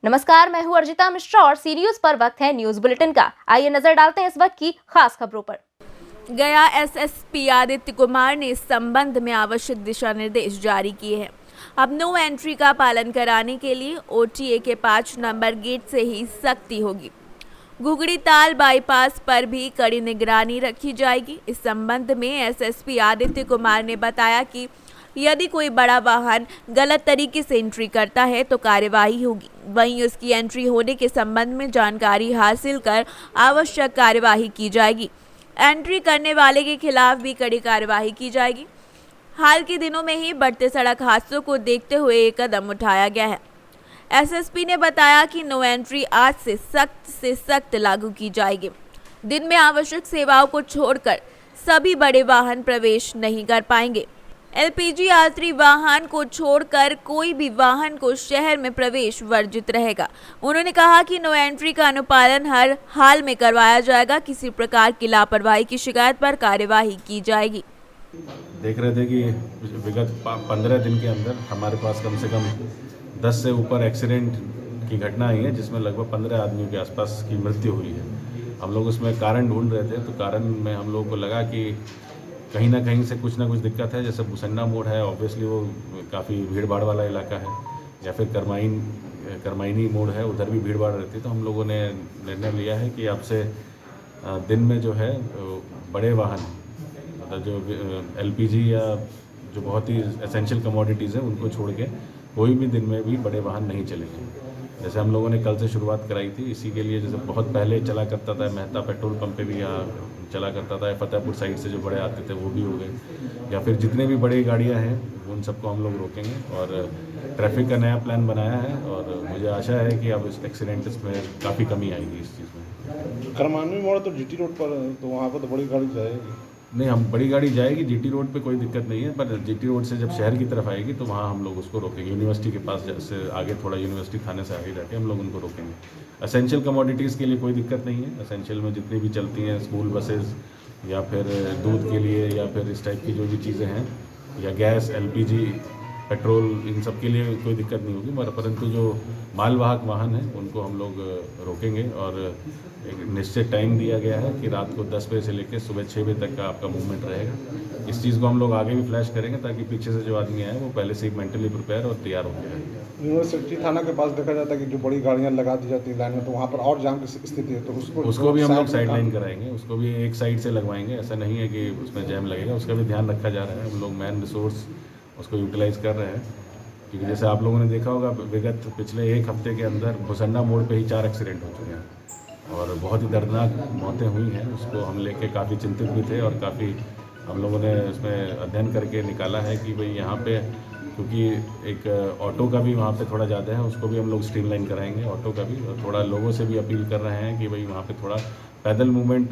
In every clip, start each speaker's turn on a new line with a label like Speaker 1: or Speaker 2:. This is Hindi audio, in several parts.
Speaker 1: नमस्कार, मैं हूं अर्जिता मिश्रा और सी न्यूज पर वक्त है न्यूज बुलेटिन का। आइए नजर डालते हैं इस वक्त की खास खबरों पर।
Speaker 2: गया एसएसपी आदित्य कुमार ने इस संबंध में आवश्यक दिशा निर्देश जारी किए हैं। अब नो एंट्री का पालन कराने के लिए ओटीए के 5 नंबर गेट से ही सख्ती होगी। घुघड़ी ताल बाईपास पर भी कड़ी निगरानी रखी जाएगी। इस संबंध में एसएसपी आदित्य कुमार ने बताया कि यदि कोई बड़ा वाहन गलत तरीके से एंट्री करता है तो कार्यवाही होगी। वहीं उसकी एंट्री होने के संबंध में जानकारी हासिल कर आवश्यक कार्यवाही की जाएगी। एंट्री करने वाले के खिलाफ भी कड़ी कार्यवाही की जाएगी। हाल के दिनों में ही बढ़ते सड़क हादसों को देखते हुए ये कदम उठाया गया है। एसएसपी ने बताया कि नो एंट्री आज से सख्त लागू की जाएगी। दिन में आवश्यक सेवाओं को छोड़कर सभी बड़े वाहन प्रवेश नहीं कर पाएंगे। एलपीजी यात्री वाहन को छोड़कर कोई भी वाहन को शहर में प्रवेश वर्जित रहेगा। उन्होंने कहा कि नो एंट्री का अनुपालन हर हाल में करवाया जाएगा। किसी प्रकार की लापरवाही की शिकायत पर कार्यवाही की जाएगी।
Speaker 3: देख रहे थे कि विगत 15 दिन के अंदर हमारे पास कम से कम 10 से ऊपर एक्सीडेंट की घटना आई है, जिसमें लगभग 15 आदमियों के आसपास की मृत्यु हुई है। हम लोग उसमें कारण ढूंढ रहे थे, तो कारण में हम लोगों को लगा कि कहीं ना कहीं से कुछ ना कुछ दिक्कत है। जैसे भुसन्ना मोड़ है, ऑब्वियसली वो काफ़ी भीड़ भाड़ वाला इलाका है, या फिर करमाइनी मोड़ है, उधर भी भीड़ भाड़ रहती है। तो हम लोगों ने निर्णय लिया है कि अब से दिन में जो है बड़े वाहन, मतलब जो एलपीजी या जो बहुत ही एसेंशियल कमोडिटीज़ हैं, उनको छोड़ के कोई भी दिन में भी बड़े वाहन नहीं चलेंगे। जैसे हम लोगों ने कल से शुरुआत कराई थी, इसी के लिए जैसे बहुत पहले चला करता था मेहता पेट्रोल पंप पे भी यहाँ चला करता था, फतेहपुर साइड से जो बड़े आते थे वो भी हो गए, या फिर जितने भी बड़ी गाड़ियाँ हैं उन सबको हम लोग रोकेंगे। और ट्रैफिक का नया प्लान बनाया है और मुझे आशा है कि अब इस एक्सीडेंट्स में काफ़ी कमी आएगी इस चीज़ में।
Speaker 4: करमानवी मोड़ तो जीटी रोड पर, तो वहाँ पर तो बड़ी गाड़ी जाएगी।
Speaker 3: नहीं, हम बड़ी गाड़ी जाएगी, जीटी रोड पे कोई दिक्कत नहीं है, पर जीटी रोड से जब शहर की तरफ आएगी तो वहाँ हम लोग उसको रोकेंगे। यूनिवर्सिटी के पास जैसे आगे थोड़ा यूनिवर्सिटी थाने से आगे जाके हम लोग उनको रोकेंगे। असेंशियल कमोडिटीज़ के लिए कोई दिक्कत नहीं है। असेंशियल में जितनी भी चलती हैं, स्कूल बसेस या फिर दूध के लिए या फिर इस टाइप की जो भी चीज़ें हैं, या गैस, एलपीजी, पेट्रोल, इन सब के लिए कोई दिक्कत नहीं होगी। परंतु जो मालवाहक वाहन हैं उनको हम लोग रोकेंगे और एक निश्चित टाइम दिया गया है कि रात को 10 बजे से लेकर सुबह 6 बजे तक का आपका मूवमेंट रहेगा। इस चीज़ को हम लोग आगे भी फ्लैश करेंगे ताकि पीछे से जो आदमी आए वो पहले से ही मेंटली प्रिपेयर और तैयार होकर रहेंगे।
Speaker 4: यूनिवर्सिटी थाना के पास देखा जाता है कि जो बड़ी गाड़ियाँ लगा दी जाती है लाइन में, तो वहाँ पर और जाम की स्थिति है, तो
Speaker 3: उसको भी हम लोग साइड लाइन कराएंगे, उसको भी एक साइड से लगवाएंगे। ऐसा नहीं है कि उसमें जैम लगेगा, उसका भी ध्यान रखा जा रहा है। हम लोग मैन रिसोर्स उसको यूटिलाइज़ कर रहे हैं, क्योंकि जैसे आप लोगों ने देखा होगा विगत पिछले एक हफ्ते के अंदर भुसन्ना मोड़ पे ही 4 एक्सीडेंट हो चुके हैं और बहुत ही दर्दनाक मौतें हुई हैं। उसको हम लेके काफ़ी चिंतित भी थे और काफ़ी हम लोगों ने उसमें अध्ययन करके निकाला है कि भाई यहाँ पे, क्योंकि एक ऑटो का भी वहाँ पे थोड़ा ज़्यादा है, उसको भी हम लोग स्ट्रीमलाइन कराएंगे ऑटो का भी। और थोड़ा लोगों से भी अपील कर रहे हैं कि भाई वहाँ पे थोड़ा पैदल मूवमेंट।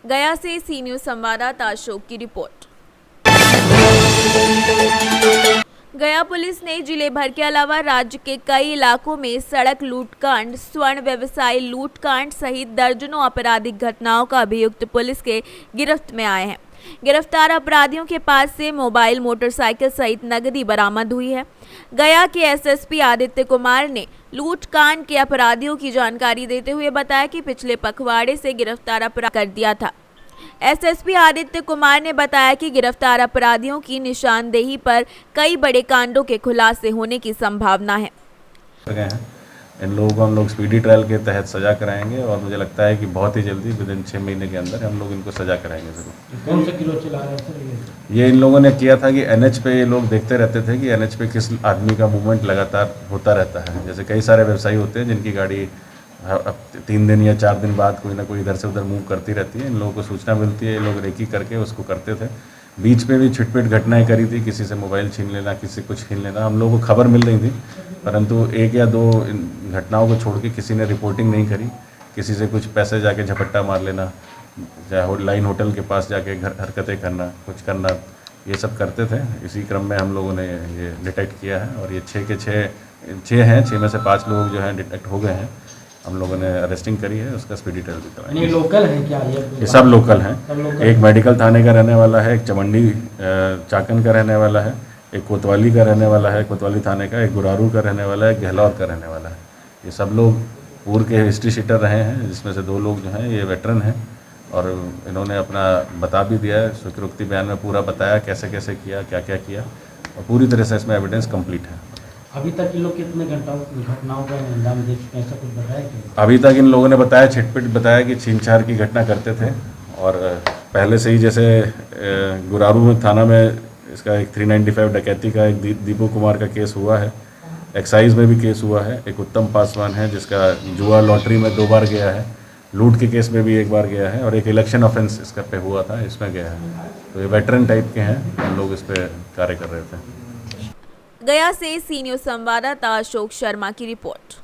Speaker 2: गया से सी न्यूज संवाददाता अशोक की रिपोर्ट। गया पुलिस ने जिले भर के अलावा राज्य के कई इलाकों में सड़क लूटकांड, स्वर्ण व्यवसाय लूटकांड सहित दर्जनों आपराधिक घटनाओं का अभियुक्त पुलिस के गिरफ्त में आए हैं। गिरफ्तार अपराधियों के पास से मोबाइल, मोटरसाइकिल सहित नकदी बरामद हुई है। गया के एसएसपी आदित्य कुमार ने लूटकांड के अपराधियों की जानकारी देते हुए बताया कि पिछले पखवाड़े से गिरफ्तार अपराध कर दिया था। एसएसपी आदित्य कुमार ने बताया कि गिरफ्तार अपराधियों की निशानदेही पर कई बड़े कांडों के खुलासे होने की संभावना है।
Speaker 3: इन लोगों को हम लोग स्पीडी ट्रायल के तहत सजा कराएंगे और मुझे लगता है कि बहुत ही जल्दी विदिन 6 महीने के अंदर हम लोग इनको सजा कराएंगे जरूर।
Speaker 5: कौन सा किलो चला रहे हैं?
Speaker 3: ये इन लोगों ने किया था कि एनएच पे ये लोग देखते रहते थे कि एनएच पे किस आदमी का मूवमेंट लगातार होता रहता है। जैसे कई सारे व्यवसायी होते हैं जिनकी गाड़ी 3 दिन या 4 दिन बाद कोई ना कोई इधर से उधर मूव करती रहती है। इन लोगों को सूचना मिलती है, ये लोग रेकी करके उसको करते थे। बीच में भी छिटपिट घटनाएं करी थी, किसी से मोबाइल छीन लेना, किसी को छीन लेना। हम लोगों को खबर मिल रही थी, परंतु 1 या 2 घटनाओं को छोड़ के किसी ने रिपोर्टिंग नहीं करी। किसी से कुछ पैसे जाके झपट्टा मार लेना, चाहे लाइन होटल के पास जाके हरकतें करना, कुछ करना, ये सब करते थे। इसी क्रम में हम लोगों ने ये डिटेक्ट किया है और ये 6 के 6 हैं। 6 में से 5 लोग जो हैं डिटेक्ट हो गए हैं। हम लोगों ने अरेस्टिंग करी है, उसका स्पीडी ट्रायल भी कराया।
Speaker 5: ये लोकल है क्या?
Speaker 3: ये सब लोकल हैं। एक मेडिकल थाने का रहने वाला है, एक चमंडी चाकन का रहने वाला है, एक कोतवाली का रहने वाला है, कोतवाली थाने का, एक गुरारू का रहने वाला है, एक गहलौर का रहने वाला है। ये सब लोग पूर्व के हिस्ट्री शीटर रहे हैं, जिसमें से 2 लोग जो हैं ये वेटरन हैं और इन्होंने अपना बता भी दिया है, स्वीकृति बयान में पूरा बताया कैसे कैसे किया, क्या क्या किया और पूरी तरह से इसमें एविडेंस कंप्लीट है।
Speaker 5: अभी तक ये लोग कितने घटनाओं का अंजाम दे चुके हैं, ऐसा कुछ बताया क्या?
Speaker 3: अभी तक इन लोगों ने बताया, छिटपिट बताया कि छीन-छार की घटना करते थे और पहले से ही जैसे गुरारू थाना में इसका एक 395 डकैती का एक दीपू कुमार का केस हुआ है, एक्साइज में भी केस हुआ है, एक उत्तम पासवान है जिसका जुआ लॉटरी में 2 बार गया है, लूट के केस में भी 1 बार गया है और एक इलेक्शन ऑफेंस इसका पे हुआ था, इसमें गया है। तो ये वेटरन टाइप के हैं, हम लोग इस पर कार्य कर रहे थे।
Speaker 2: गया से सी न्यूज़ संवाददाता अशोक शर्मा की रिपोर्ट।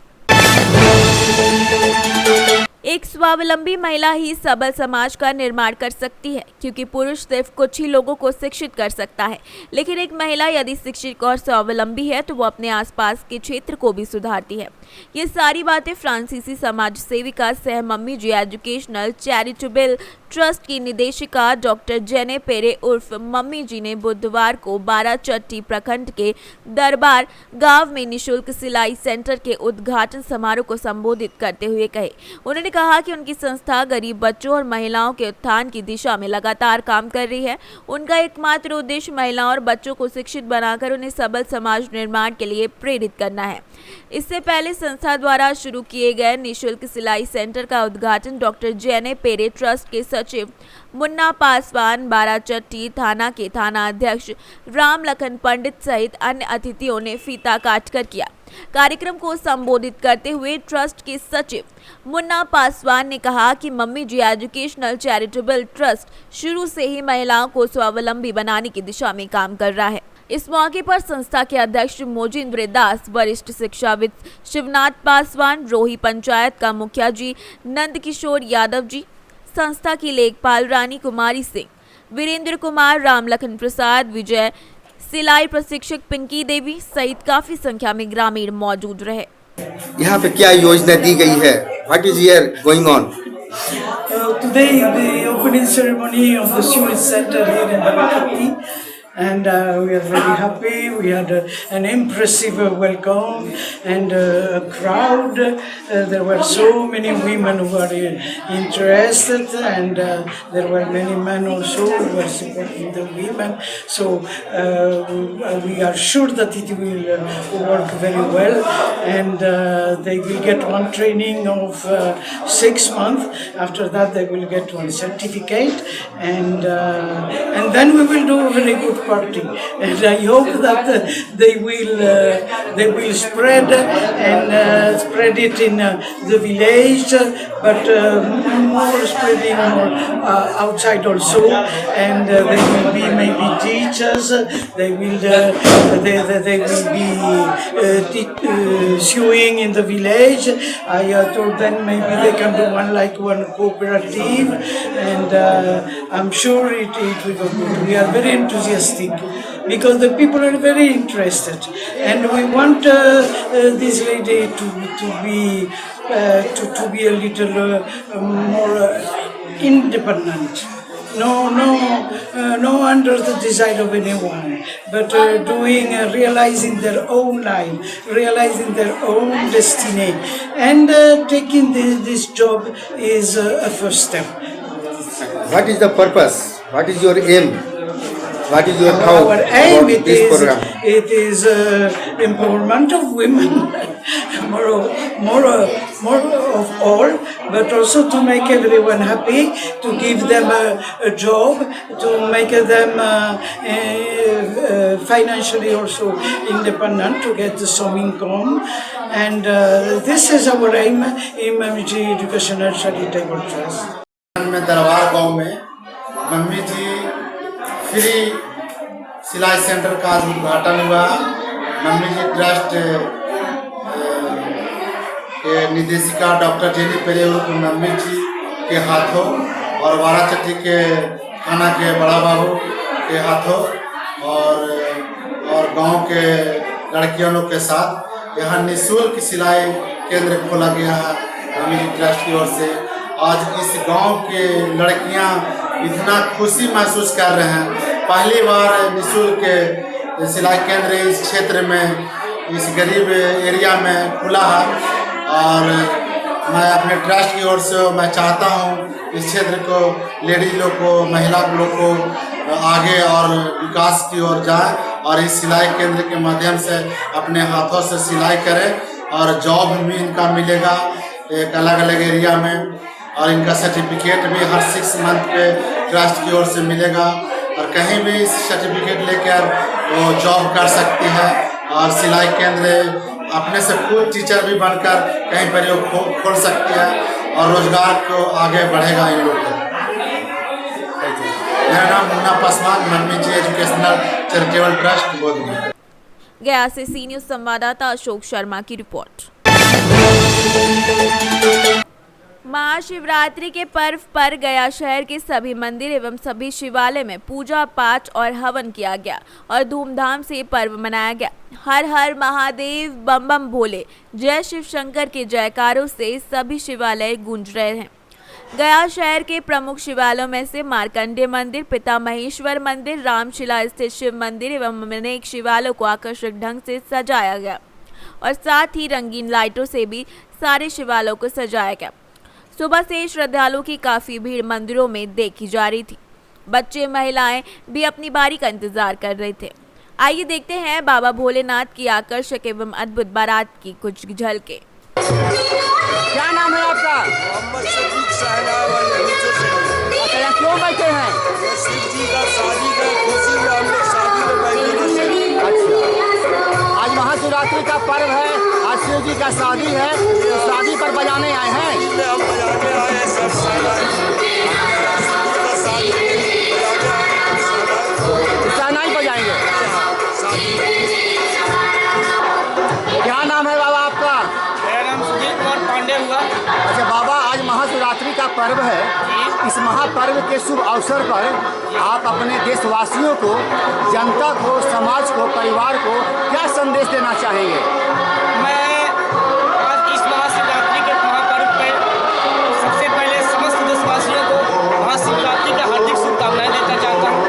Speaker 2: एक स्वावलंबी महिला ही सबल समाज का निर्माण कर सकती है, क्योंकि पुरुष सिर्फ कुछ ही लोगों को शिक्षित कर सकता है, लेकिन एक महिला यदि शिक्षित और स्वावलंबी है तो वो अपने आसपास के क्षेत्र को भी सुधारती है। ये सारी बातें फ्रांसीसी समाज सेविका सह मम्मी जी एजुकेशनल चैरिटेबल ट्रस्ट की निदेशिका डॉक्टर जेने पेरे उर्फ मम्मी जी ने बुधवार को बाराचट्टी प्रखंड के दरबार गांव में निशुल्क सिलाई सेंटर के उद्घाटन समारोह को संबोधित करते हुए कहे। उन्होंने कहा कि उनकी संस्था गरीब बच्चों और महिलाओं के उत्थान की दिशा में लगातार काम कर रही है। उनका एकमात्र उद्देश्य महिलाओं और बच्चों को शिक्षित बनाकर उन्हें सबल समाज निर्माण के लिए प्रेरित करना है। इससे पहले संस्था द्वारा शुरू किए गए निःशुल्क सिलाई सेंटर का उद्घाटन डॉक्टर जेने पेरे ट्रस्ट के सचिव मुन्ना पासवान, बाराचट्टी थाना के थाना अध्यक्ष राम लखन पंडित सहित अन्य अतिथियों ने फीता काटकर किया। कार्यक्रम को संबोधित करते हुए ट्रस्ट के सचिव मुन्ना पासवान ने कहा कि मम्मी जी एजुकेशनल चैरिटेबल ट्रस्ट शुरू से ही महिलाओं को स्वावलंबी बनाने की दिशा में काम कर रहा है। इस मौके पर संस्था के अध्यक्ष मोजिंद्र दास, वरिष्ठ शिक्षाविद शिवनाथ पासवान, रोही पंचायत का मुखिया जी नंद किशोर यादव जी, संस्था की लेखपाल रानी कुमारी सिंह, वीरेंद्र कुमार, राम लखन प्रसाद, विजय, सिलाई प्रशिक्षक पिंकी देवी सहित काफी संख्या में ग्रामीण मौजूद रहे।
Speaker 6: यहाँ पे क्या योजना दी गई है? What is here going on?
Speaker 7: Today the opening ceremony of the student center here in Barakati, and we are very happy. We had an impressive welcome and a crowd. There were so many women who were interested, and there were many men also who were supporting the women. So we are sure that it will work very well, and they will get one training of 6 months. After that they will get one certificate, and then we will do a very good party, and I hope that they will spread and spread it in the village, but more spreading outside also, and they will be maybe teachers. They will be sewing in the village. I told them maybe they can do one cooperative, and I'm sure it will go good. We are very enthusiastic because the people are very interested, and we want this lady to be a little more independent. No under the desire of anyone, but realizing their own life, realizing their own destiny, and taking this job is a first step.
Speaker 6: What is the purpose? What is your aim? What is your thought
Speaker 7: Our aim
Speaker 6: about this program?
Speaker 7: it is empowerment of women, more of all, but also to make everyone happy, to give them a job, to make them financially also independent, to get some income, and this is our aim in MG Educational Charitable Trust.
Speaker 8: में दरबार गांव में मम्मी जी फ्री सिलाई सेंटर का आज उद्घाटन हुआ। मम्मी जी ट्रस्ट के निदेशिका डॉक्टर जेनी पेरे उर्फ मम्मी जी के हाथों और बाराचट्टी के थाना के बड़ा बाबू के हाथों और गांव के लड़कियों लोग के साथ यहाँ निःशुल्क सिलाई केंद्र खोला गया है मम्मी जी ट्रस्ट की ओर से। आज इस गांव के लड़कियां इतना खुशी महसूस कर रहे हैं। पहली बार निःशुल्क सिलाई केंद्र इस क्षेत्र में, इस गरीब एरिया में खुला है, और मैं अपने ट्रस्ट की ओर से मैं चाहता हूँ इस क्षेत्र को लेडीज लोग को महिला लोग को आगे और विकास की ओर जाए और इस सिलाई केंद्र के माध्यम से अपने हाथों से सिलाई करें और जॉब भी इनका मिलेगा एक अलग अलग एरिया में और इनका सर्टिफिकेट भी हर 6 मंथ पे ट्रस्ट की ओर से मिलेगा और कहीं भी सर्टिफिकेट लेकर वो जॉब कर सकती है और सिलाई केंद्र अपने से फुल टीचर भी बनकर कहीं पर वो खोल सकती है और रोजगार को आगे बढ़ेगा इन लोग को। मेरा नाम मुन्ना पासवान, मनमी जी एजुकेशनल चैरिटेबल ट्रस्ट बोधगया।
Speaker 2: गया से सी न्यूज संवाददाता अशोक शर्मा की रिपोर्ट। महाशिवरात्रि के पर्व पर गया शहर के सभी मंदिर एवं सभी शिवालय में पूजा पाठ और हवन किया गया और धूमधाम से पर्व मनाया गया। हर हर महादेव बम बम भोले, जय शिव शंकर के जयकारों से सभी शिवालय गूंज रहे हैं। गया शहर के प्रमुख शिवालयों में से मार्कंडेय मंदिर, पिता महेश्वर मंदिर, रामशिला स्थित शिव मंदिर एवं अनेक शिवालयों को आकर्षक ढंग से सजाया गया और साथ ही रंगीन लाइटों से भी सारे शिवालयों को सजाया गया। सुबह से श्रद्धालुओं की काफी भीड़ मंदिरों में देखी जा रही थी। बच्चे महिलाएं भी अपनी बारी का इंतजार कर रहे थे। आइए देखते हैं बाबा भोलेनाथ की आकर्षक एवं अद्भुत बारात की कुछ झलकें।
Speaker 9: क्या नाम है आपका? मोहम्मद शफीक साहब। अच्छा, यहाँ क्यों बैठे हैं? शिव जी का शादी का खुशी में हम लोग शादी में बैठे। अच्छा, आज महाशिवरात्रि का पर्व है, आज शिव जी का शादी है, तो शादी पर बजाने आए हैं। हम बजाने आए हैं सब शहनाई बजाएंगे। क्या नाम है बाबा आपका?
Speaker 10: मेरा नाम सुधीर कुमार पांडे हुआ।
Speaker 9: अच्छा बाबा, आज महाशिवरात्रि का पर्व है, इस महापर्व के शुभ अवसर पर आप अपने देशवासियों को, जनता को, समाज को, परिवार को क्या संदेश देना चाहेंगे?
Speaker 10: मैं आज इस महाशिवरात्रि के महापर्व पर सबसे पहले समस्त देशवासियों को महाशिवरात्रि की हार्दिक शुभकामनाएं देना चाहता हूं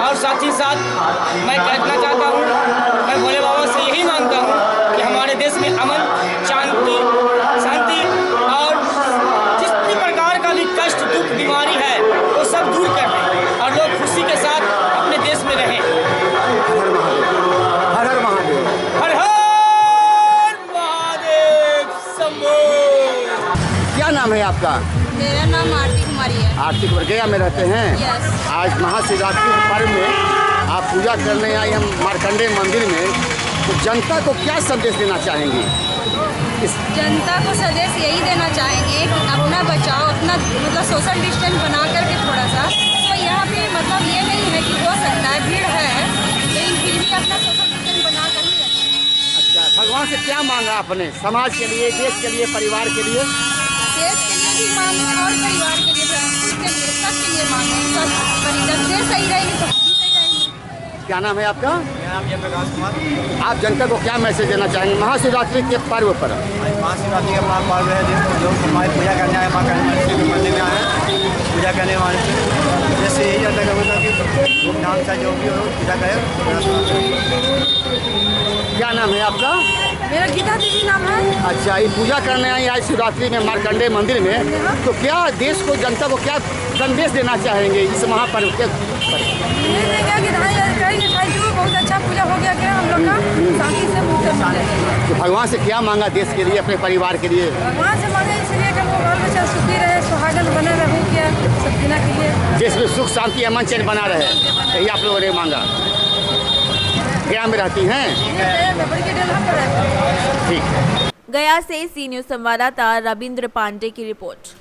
Speaker 10: और साथ ही साथ मैं कहना चाहता हूं, मैं भोले बाबा से यही मांगता हूं कि हमारे देश में अमन, शांति और जितनी प्रकार का भी कष्ट, दुख, बीमारी है वो सब दूर कर दें और लोग खुशी के साथ अपने देश में रहें।
Speaker 9: हर हर महादेव।
Speaker 10: हर हर महादेव शंभो।
Speaker 9: क्या नाम है आपका?
Speaker 11: मेरा नाम आरती कुमारी है।
Speaker 9: आरती कुमार, गया में रहते हैं।
Speaker 11: यस।
Speaker 9: आज महाशिवरात्रि के पर्व में आप पूजा करने आए हम मार्कंडेय मंदिर में, तो जनता को क्या संदेश देना चाहेंगे?
Speaker 11: जनता को संदेश यही देना चाहेंगे कि अपना बचाओ, अपना मतलब सोशल डिस्टेंस बना करके थोड़ा सा, तो यहाँ पे मतलब ये नहीं है कि हो सकता है भीड़ है, लेकिन फिर भी अपना सोशल डिस्टेंस बना कर ही रखें।
Speaker 9: अच्छा, भगवान से क्या मांगा आपने? समाज के लिए, देश के लिए, परिवार के लिए?
Speaker 11: देश के लिए भी मांगे और परिवार के लिए, खुद के लिए, सबके लिए मांगे। सब देश सही रहेगी तो हम भी सही रहेंगे।
Speaker 9: क्या नाम है आपका?
Speaker 10: मेरा नाम है प्रकाश कुमार।
Speaker 9: आप जनता को क्या मैसेज देना चाहेंगे महाशिवरात्रि के पर्व पर?
Speaker 10: महाशिवरात्रि का महापर्व है जो हमारे पूजा करने आए, माँ काली मंदिर में आए हैं पूजा करने वाले, जैसे यही जनता का होता कि धूमधाम से जो भी हो पूजा करें।
Speaker 9: क्या नाम है आपका?
Speaker 11: मेरा गीता दीदी नाम है।
Speaker 9: अच्छा, ये पूजा करने आई आज शिवरात्रि में मार्कंडेय मंदिर में, तो क्या देश को, जनता को क्या संदेश देना चाहेंगे इस महापर्व के?
Speaker 11: बहुत अच्छा पूजा हो गया क्या हम लोग का, शांति से मुक्त।
Speaker 9: तो भगवान से क्या मांगा देश के लिए, अपने परिवार के लिए?
Speaker 11: भगवान से मांगे इसलिए कि वो बाल बच्चा सुखी रहे, सुहागन बने रहूँ क्या सब दिना के लिए,
Speaker 9: देश में सुख शांति अमन चैन बना रहे, यही आप लोगों ने मांगा। गया में रहती हैं? ठीक है।
Speaker 2: गया से सी न्यूज संवाददाता रविंद्र पांडे की रिपोर्ट।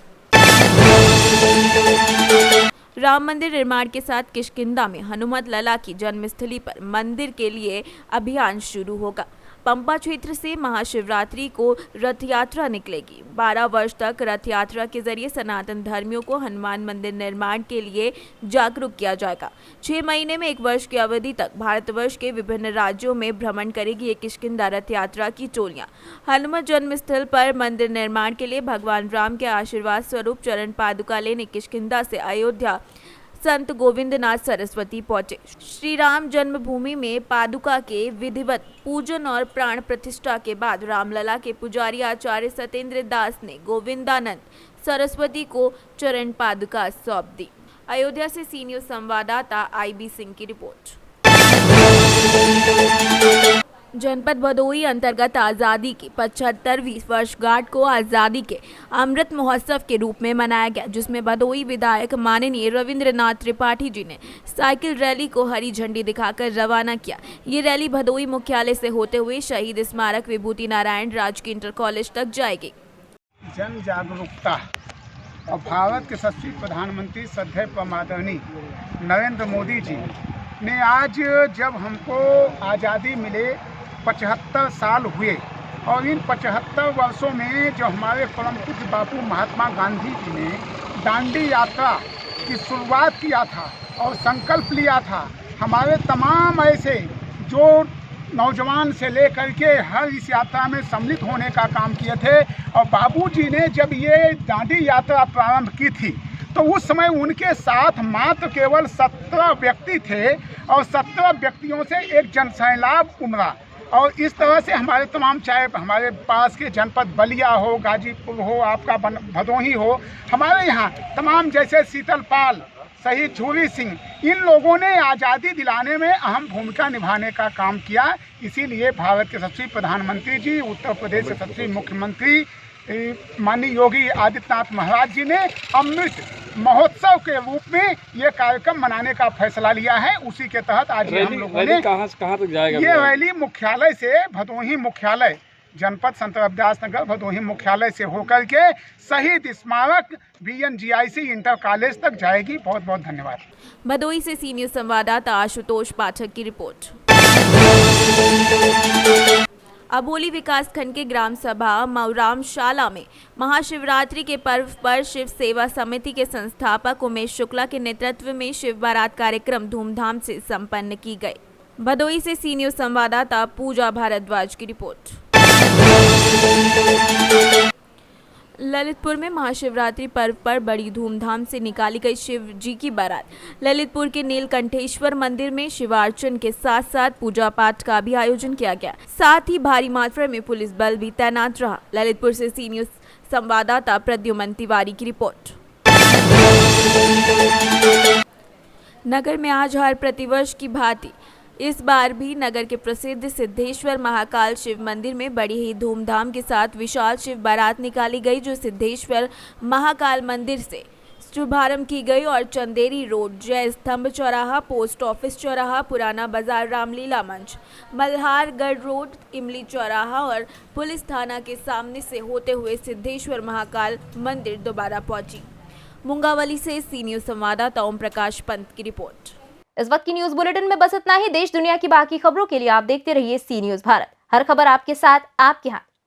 Speaker 2: राम मंदिर निर्माण के साथ किष्किंधा में हनुमत लला की जन्मस्थली पर मंदिर के लिए अभियान शुरू होगा। पंपा क्षेत्र से महाशिवरात्रि को रथ यात्रा निकलेगी। 12 वर्ष तक रथ यात्रा के जरिए सनातन धर्मियों को हनुमान मंदिर निर्माण के लिए जागरूक किया जाएगा। 6 महीने में 1 वर्ष की अवधि तक भारतवर्ष के विभिन्न राज्यों में भ्रमण करेगी ये किष्किंधा रथ यात्रा की टोलियां। हनुमत जन्मस्थल पर मंदिर निर्माण के लिए भगवान राम के आशीर्वाद स्वरूप चरण पादुका लेने किष्किंधा से अयोध्या संत गोविंदनाथ सरस्वती पहुंचे। श्री राम जन्मभूमि में पादुका के विधिवत पूजन और प्राण प्रतिष्ठा के बाद रामलला के पुजारी आचार्य सत्येंद्र दास ने गोविंदानंद सरस्वती को चरण पादुका सौंप दी। अयोध्या से सी न्यूज़ संवाददाता IB सिंह की रिपोर्ट। जनपद भदोही अंतर्गत आज़ादी की 75वीं वर्षगांठ को आज़ादी के अमृत महोत्सव के रूप में मनाया गया, जिसमें भदोही विधायक माननीय रविंद्रनाथ त्रिपाठी जी ने साइकिल रैली को हरी झंडी दिखाकर रवाना किया। ये रैली भदोही मुख्यालय से होते हुए शहीद स्मारक विभूति नारायण राजकीय इंटर कॉलेज तक जाएगी।
Speaker 12: जन जागरूकता और भारत के यशस्वी प्रधानमंत्री श्रद्धेय आदरणीय नरेंद्र मोदी जी ने आज जब हमको आज़ादी मिले 75 साल हुए और इन 75 वर्षों में जो हमारे परम पूज्य बापू महात्मा गांधी जी ने दांडी यात्रा की शुरुआत किया था और संकल्प लिया था, हमारे तमाम ऐसे जो नौजवान से लेकर के हर इस यात्रा में सम्मिलित होने का काम किए थे। और बाबूजी ने जब ये दांडी यात्रा प्रारंभ की थी तो उस समय उनके साथ मात्र केवल 17 व्यक्ति थे और 17 व्यक्तियों से एक जनसैलाब उमड़ा। और इस तरह से हमारे तमाम, चाहे हमारे पास के जनपद बलिया हो, गाजीपुर हो, आपका भदोही हो, हमारे यहाँ तमाम जैसे शीतलपाल, शहीद झूरी सिंह, इन लोगों ने आज़ादी दिलाने में अहम भूमिका निभाने का काम किया। इसीलिए भारत के यशस्वी प्रधानमंत्री जी, उत्तर प्रदेश के यशस्वी मुख्यमंत्री माननीय योगी आदित्यनाथ महाराज जी ने अमृत महोत्सव के रूप में ये कार्यक्रम मनाने का फैसला लिया है। उसी के तहत आज हम लोगों ने
Speaker 13: कहाँ तक जाएगा?
Speaker 12: ये रैली मुख्यालय से भदोही मुख्यालय, जनपद संत रविदास नगर भदोही मुख्यालय से होकर के शहीद स्मारक VNGIC इंटर कॉलेज तक जाएगी। बहुत बहुत धन्यवाद।
Speaker 2: भदोही से सी न्यूज़ संवाददाता आशुतोष पाठक की रिपोर्ट। अबोली विकासखंड के ग्राम सभा मऊरामशाला में महाशिवरात्रि के पर्व पर शिव सेवा समिति के संस्थापक उमेश शुक्ला के नेतृत्व में शिव बारात कार्यक्रम धूमधाम से संपन्न की गई। भदोही से सी न्यूज़ संवाददाता पूजा भारद्वाज की रिपोर्ट। ललितपुर में महाशिवरात्रि पर्व पर बड़ी धूमधाम से निकाली गई शिव जी की बारात। ललितपुर के नीलकंठेश्वर मंदिर में शिवार्चन के साथ साथ पूजा पाठ का भी आयोजन किया गया। साथ ही भारी मात्रा में पुलिस बल भी तैनात रहा। ललितपुर से सी न्यूज़ संवाददाता प्रद्युमन तिवारी की रिपोर्ट। नगर में आज हर प्रतिवर्ष की भांति इस बार भी नगर के प्रसिद्ध सिद्धेश्वर महाकाल शिव मंदिर में बड़ी ही धूमधाम के साथ विशाल शिव बारात निकाली गई, जो सिद्धेश्वर महाकाल मंदिर से शुभारंभ की गई और चंदेरी रोड, जय स्तंभ चौराहा, पोस्ट ऑफिस चौराहा, पुराना बाजार, रामलीला मंच, मल्हारगढ़ रोड, इमली चौराहा और पुलिस थाना के सामने से होते हुए सिद्धेश्वर महाकाल मंदिर दोबारा पहुंची। मुंगावली से सी न्यूज़ संवाददाता ओम प्रकाश पंत की रिपोर्ट।
Speaker 1: इस वक्त की न्यूज बुलेटिन में बस इतना ही। देश दुनिया की बाकी खबरों के लिए आप देखते रहिए सी न्यूज़ भारत। हर खबर आपके साथ, आपके हाथ।